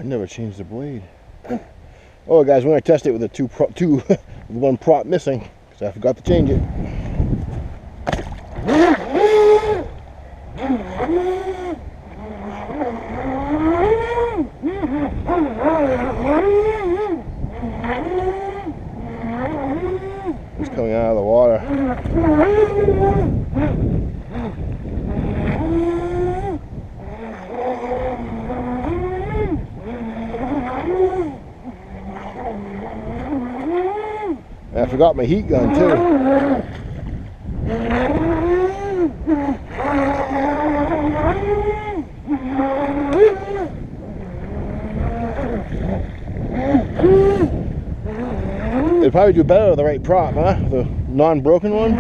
I never changed the blade. Oh, guys, we're gonna test it with the two with one prop missing because I forgot to change it. It's coming out of the water. I forgot my heat gun too. It'd probably do better with the right prop, huh? The non-broken one.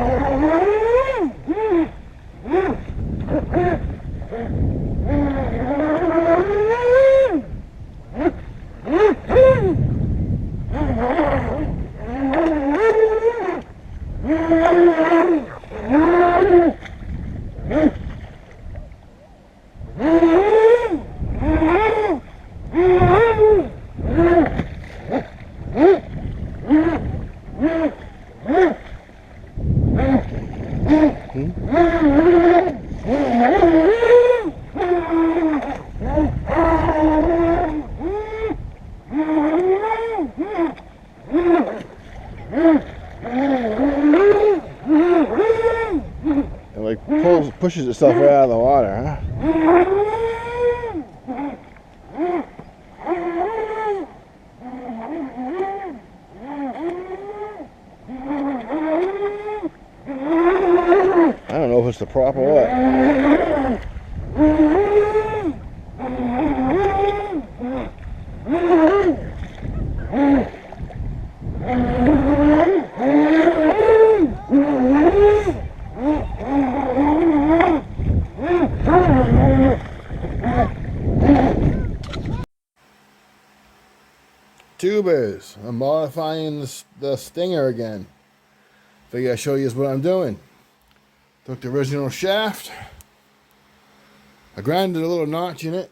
It like pushes itself right out of the water, huh? I don't know if it's the prop or what. Tubers, I'm modifying the Stinger again. Figure I'll show you what I'm doing. Took the original shaft. I grinded a little notch in it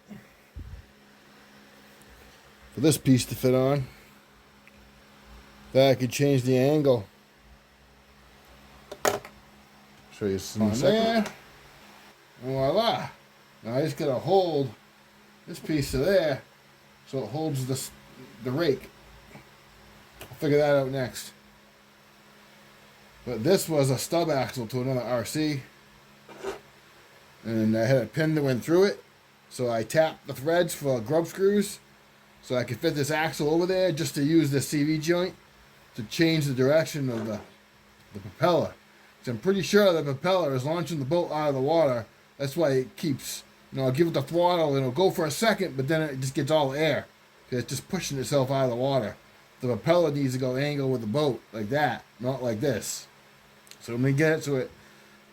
for this piece to fit on. That I could change the angle. Show you some there. Voila. Now I just gotta hold this piece to there so it holds the rake. I'll figure that out next. But this was a stub axle to another RC. And I had a pin that went through it. So I tapped the threads for grub screws so I could fit this axle over there just to use this CV joint to change the direction of the propeller. So I'm pretty sure the propeller is launching the boat out of the water. That's why it keeps, I'll give it the throttle and it'll go for a second, but then it just gets all air. It's just pushing itself out of the water. The propeller needs to go angle with the boat like that, not like this. So I'm going to get it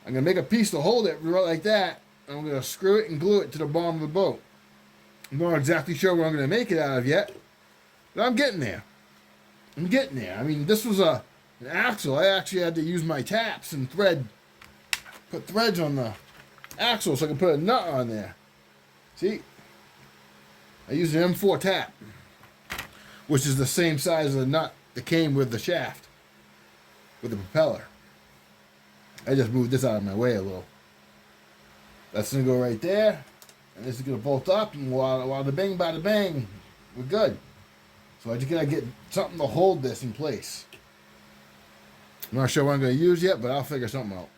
I'm going to make a piece to hold it right like that. And I'm going to screw it and glue it to the bottom of the boat. I'm not exactly sure what I'm going to make it out of yet, but I'm getting there. I mean, this was an axle. I actually had to use my taps and put threads on the axle so I can put a nut on there. See? I used an M4 tap, which is the same size as the nut that came with the shaft, with the propeller. I just moved this out of my way a little. That's going to go right there, and this is going to bolt up, and while the bang, bada bang, we're good. So I just got to get something to hold this in place. I'm not sure what I'm going to use yet, but I'll figure something out.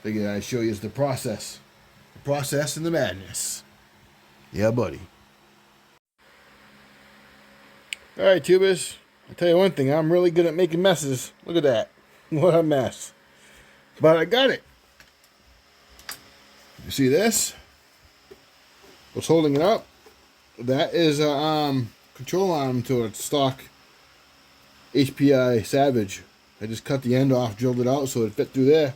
Figured I'd show you the process. The process and the madness. Yeah, buddy. Alright, tubers. I'll tell you one thing. I'm really good at making messes. Look at that. What a mess. But I got it. You see this? What's holding it up? That is a control arm to a stock HPI Savage. I just cut the end off, drilled it out so it fit through there.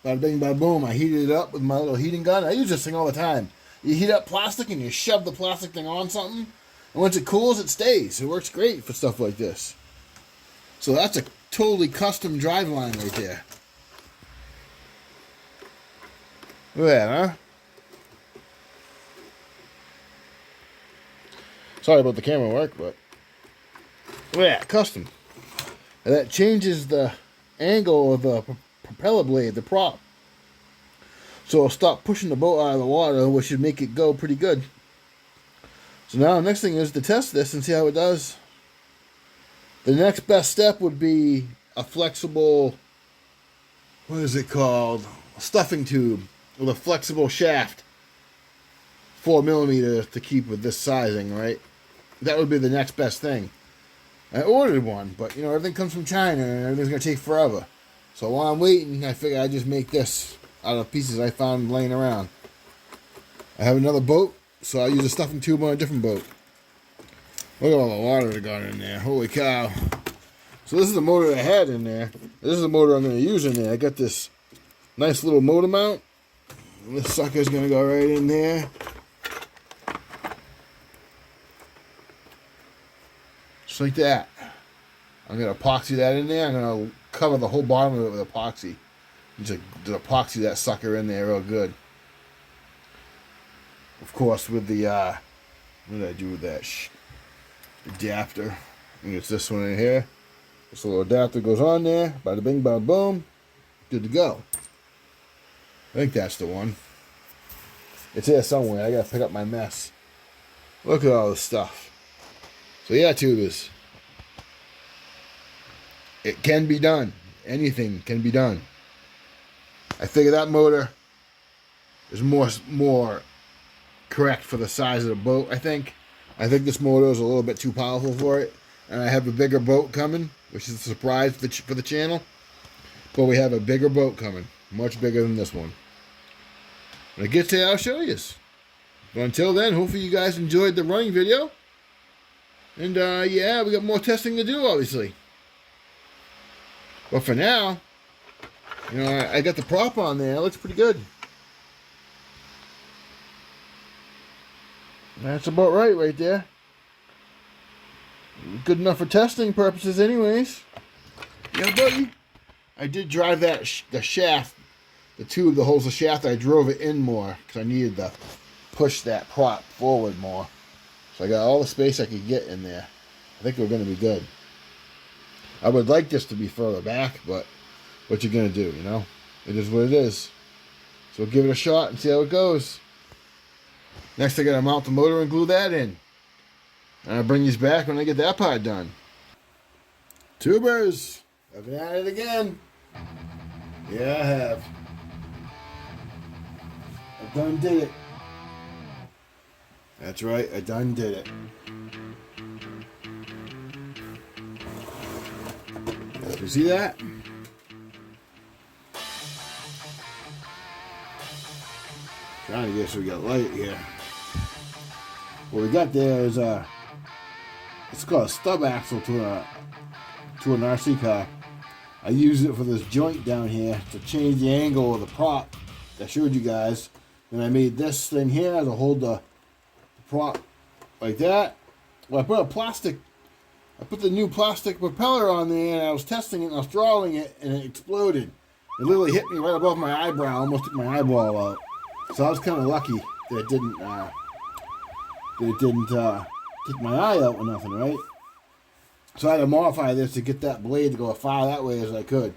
Bada bing, bada boom. I heated it up with my little heating gun. I use this thing all the time. You heat up plastic and you shove the plastic thing on something. And once it cools, it stays. It works great for stuff like this. So that's a totally custom driveline right there. Look at that, huh? Sorry about the camera work, but yeah, custom. And that changes the angle of the propeller blade, the prop. So it'll stop pushing the boat out of the water, which should make it go pretty good. So now the next thing is to test this and see how it does. The next best step would be a flexible, what is it called? A stuffing tube with a flexible shaft. 4mm to keep with this sizing, right? That would be the next best thing. I ordered one, but everything comes from China and everything's going to take forever. So while I'm waiting, I figure I'd just make this out of pieces I found laying around. I have another boat, so I'll use a stuffing tube on a different boat. Look at all the water that got in there. Holy cow. So this is the motor I had in there. This is the motor I'm going to use in there. I got this nice little motor mount. And this sucker's going to go right in there. Just like that. I'm going to epoxy that in there. I'm going to cover the whole bottom of it with epoxy. Just epoxy that sucker in there real good. Of course, with the, what did I do with that adapter? I think it's this one in here. This little adapter goes on there. Bada bing, bada boom. Good to go. I think that's the one. It's here somewhere. I got to pick up my mess. Look at all this stuff. So yeah, tubers. It can be done. Anything can be done. I figure that motor is more correct for the size of the boat, I think. I think this motor is a little bit too powerful for it. And I have a bigger boat coming, which is a surprise for the channel. But we have a bigger boat coming. Much bigger than this one. When it gets there, I'll show you. But until then, hopefully you guys enjoyed the running video. And yeah, we got more testing to do, obviously. But for now, I got the prop on there. It looks pretty good. That's about right there. Good enough for testing purposes anyways. Yeah, buddy. I did drive that the shaft, the tube that holds the shaft. I drove it in more because I needed to push that prop forward more. So I got all the space I could get in there. I think we're going to be good. I would like this to be further back, but what you going to do, It is what it is. So we'll give it a shot and see how it goes. Next I got to mount the motor and glue that in. And I'll bring these back when I get that part done. Tubers, I've been at it again. Yeah, I have. I done did it. That's right, I done did it. You see that? Trying to get so we got light here. What we got there is it's called a stub axle to an RC car. I used it for this joint down here to change the angle of the prop that I showed you guys. Then I made this thing here to hold the prop like that. Well, I put the new plastic propeller on there, and I was testing it, and I was throttling it, and it exploded. It literally hit me right above my eyebrow, almost took my eyeball out. So I was kind of lucky that it didn't take my eye out or nothing, right? So I had to modify this to get that blade to go as far that way as I could.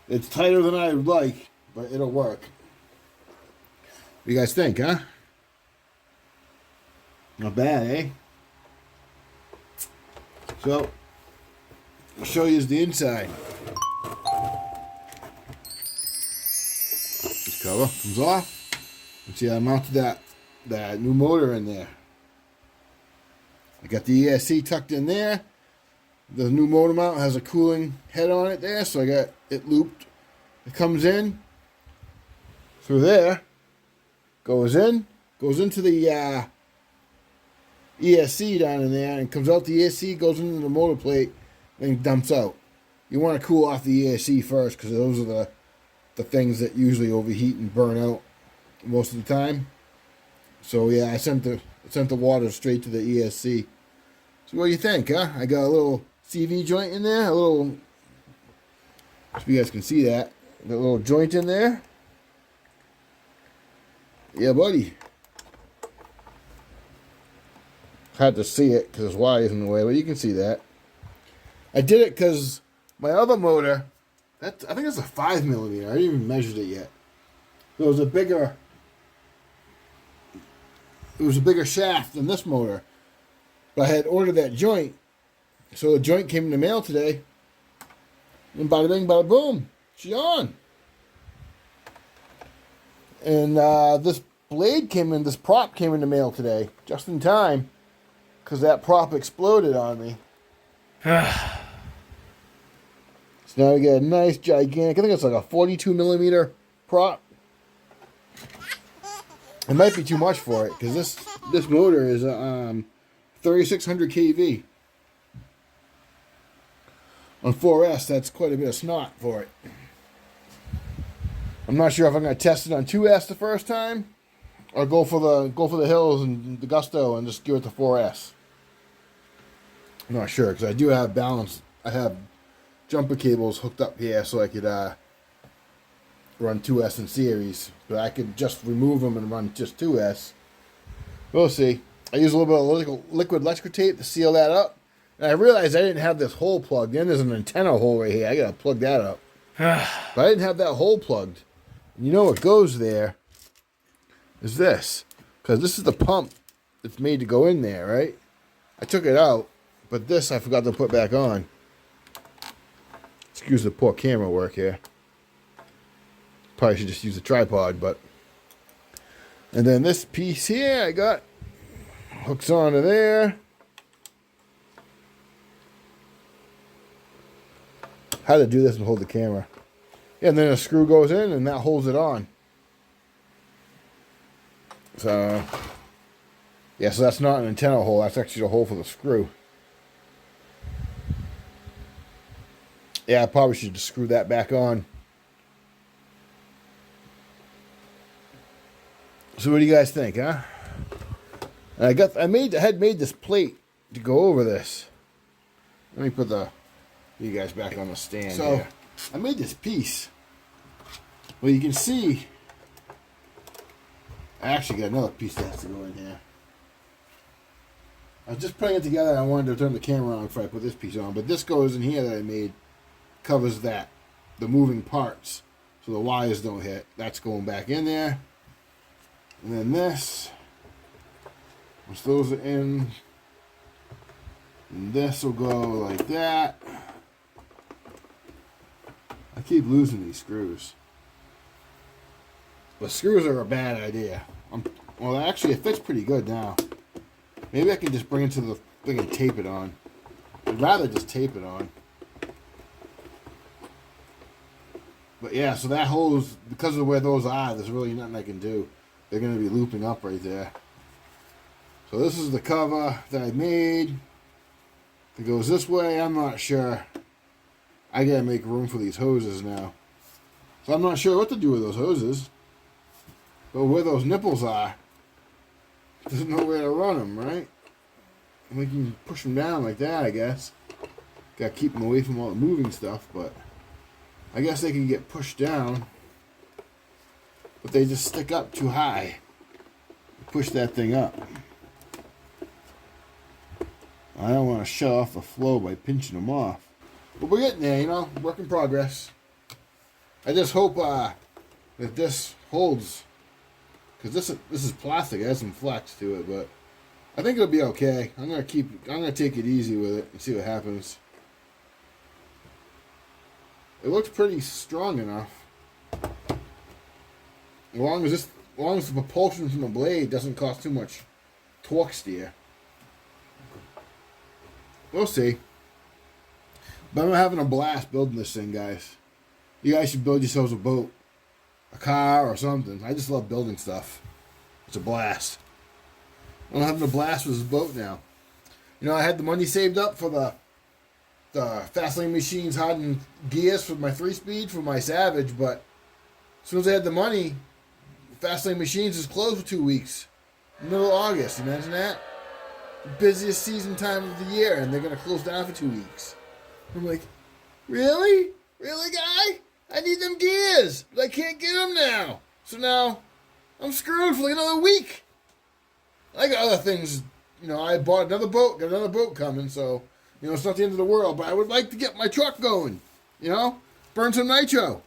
It's tighter than I would like, but it'll work. What do you guys think, huh? Not bad, eh? So, I'll show you the inside. This cover comes off. You see, I mounted that new motor in there. I got the ESC tucked in there. The new motor mount has a cooling head on it there, so I got it looped. It comes in through there, goes into the ESC down in there, and comes out the ESC, goes into the motor plate, and dumps out. You want to cool off the ESC first, because those are the things that usually overheat and burn out most of the time. So yeah, I sent the water straight to the ESC. So what do you think, huh? I got a little CV joint in there, so you guys can see that. Got a little joint in there. Yeah, buddy. Hard to see it because his wire's in the way, but you can see that. I did it because my other motor, I think it's a 5mm. I didn't even measured it yet. It was a bigger shaft than this motor. But I had ordered that joint. So the joint came in the mail today. And bada bing, bada boom. She's on. And this prop came in the mail today. Just in time. Because that prop exploded on me. So now we got a nice gigantic, I think it's like a 42mm prop. It might be too much for it because this motor is 3600 kV. On 4S, that's quite a bit of snot for it. I'm not sure if I'm going to test it on 2S the first time, or go for the hills and the gusto and just give it the 4S. I'm not sure because I do have balance. I have jumper cables hooked up here so I could run 2S in series, but I could just remove them and run just 2S. We'll see. I use a little bit of liquid electrical tape to seal that up, and I realized I didn't have this hole plugged in. There's an antenna hole right here. I gotta plug that up. But I didn't have that hole plugged. And you know what goes there is this, because this is the pump that's made to go in there, right? I took it out, but this I forgot to put back on. Excuse the poor camera work here. Probably should just use a tripod, but. And then this piece here I got hooks onto there. How to do this and hold the camera. And then a screw goes in and that holds it on. So, yeah, so that's not an antenna hole. That's actually the hole for the screw. Yeah, I probably should just screw that back on. So what do you guys think, huh? And I had made this plate to go over this. Let me put you guys back on the stand here. I made this piece. Well, you can see I actually got another piece that has to go in here. I was just putting it together and I wanted to turn the camera on before I put this piece on. But this goes in here that I made, covers the moving parts so the wires don't hit. That's going back in there. And then this, once those are in, and this will go like that. I keep losing these screws. But screws are a bad idea. Well, actually, it fits pretty good now. Maybe I can just bring it to the thing and tape it on. I'd rather just tape it on. But yeah, so that hose, because of where those are, there's really nothing I can do. They're going to be looping up right there. So this is the cover that I made. If it goes this way, I'm not sure. I got to make room for these hoses now. So I'm not sure what to do with those hoses. But where those nipples are, there's nowhere to run them, right? We can push them down like that, I guess. Got to keep them away from all the moving stuff, but I guess they can get pushed down. But they just stick up too high. Push that thing up. I don't want to shut off the flow by pinching them off. But we're getting there, you know, work in progress. I just hope that this holds. Because this is plastic, it has some flex to it, but I think it'll be okay. I'm gonna take it easy with it and see what happens. It looks pretty strong enough. As long as the propulsion from the blade doesn't cause too much torque steer. We'll see. But I'm having a blast building this thing, guys. You guys should build yourselves a boat. A car or something. I just love building stuff. It's a blast. I'm having a blast with this boat now. You know, I had the money saved up for the Fastlane Machines hardened gears for my 3-speed for my Savage, but as soon as I had the money, Fastlane Machines is closed for 2 weeks. Middle of August, imagine that? The busiest season time of the year, and they're going to close down for 2 weeks. I'm like, really? Really, guy? I need them gears, but I can't get them now. So now, I'm screwed for like another week. I got other things I bought another boat, got another boat coming, so, it's not the end of the world, but I would like to get my truck going, burn some nitro.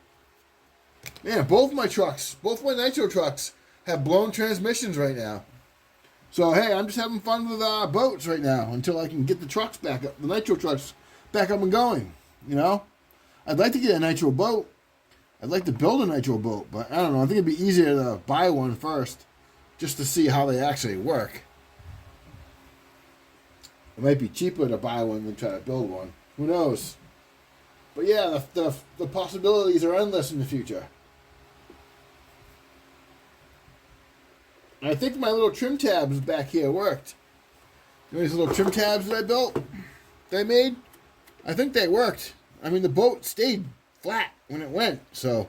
Man, both my nitro trucks have blown transmissions right now. So, hey, I'm just having fun with boats right now until I can get the trucks back up, the nitro trucks back up and going, I'd like to get a nitro boat. I'd like to build a nitro boat, but I don't know. I think it'd be easier to buy one first just to see how they actually work. It might be cheaper to buy one than try to build one. Who knows? But yeah, the possibilities are endless in the future. I think my little trim tabs back here worked. These little trim tabs that I built, that I made, I think they worked. I mean, the boat stayed flat when it went, so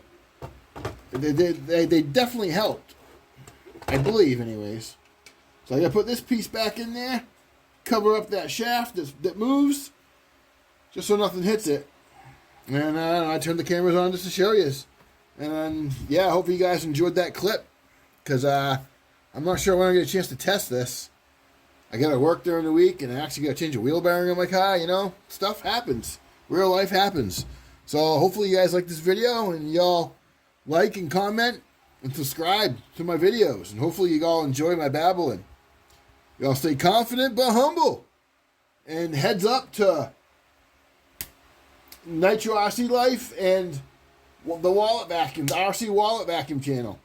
they definitely helped. I believe, anyways. So I gotta put this piece back in there, cover up that shaft that moves, just so nothing hits it. And I turned the cameras on just to show you. And yeah, I hope you guys enjoyed that clip, because I'm not sure when I get a chance to test this. I gotta work during the week, and I actually gotta change a wheel bearing on my car. Stuff happens. Real life happens. So hopefully you guys like this video, and y'all like and comment and subscribe to my videos. And hopefully you all enjoy my babbling. Y'all stay confident but humble. And heads up to Nitro RC Life and the Wallet Vacuum, the RC Wallet Vacuum channel.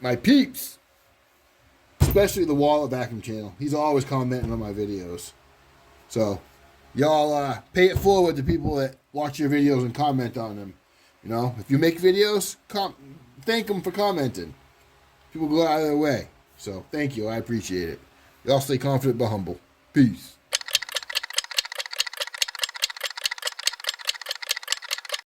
My peeps. Especially the Wallet Vacuum channel. He's always commenting on my videos. So y'all pay it forward to people that watch your videos and comment on them. If you make videos, thank them for commenting. People go out of their way. So thank you. I appreciate it. Y'all stay confident but humble. Peace.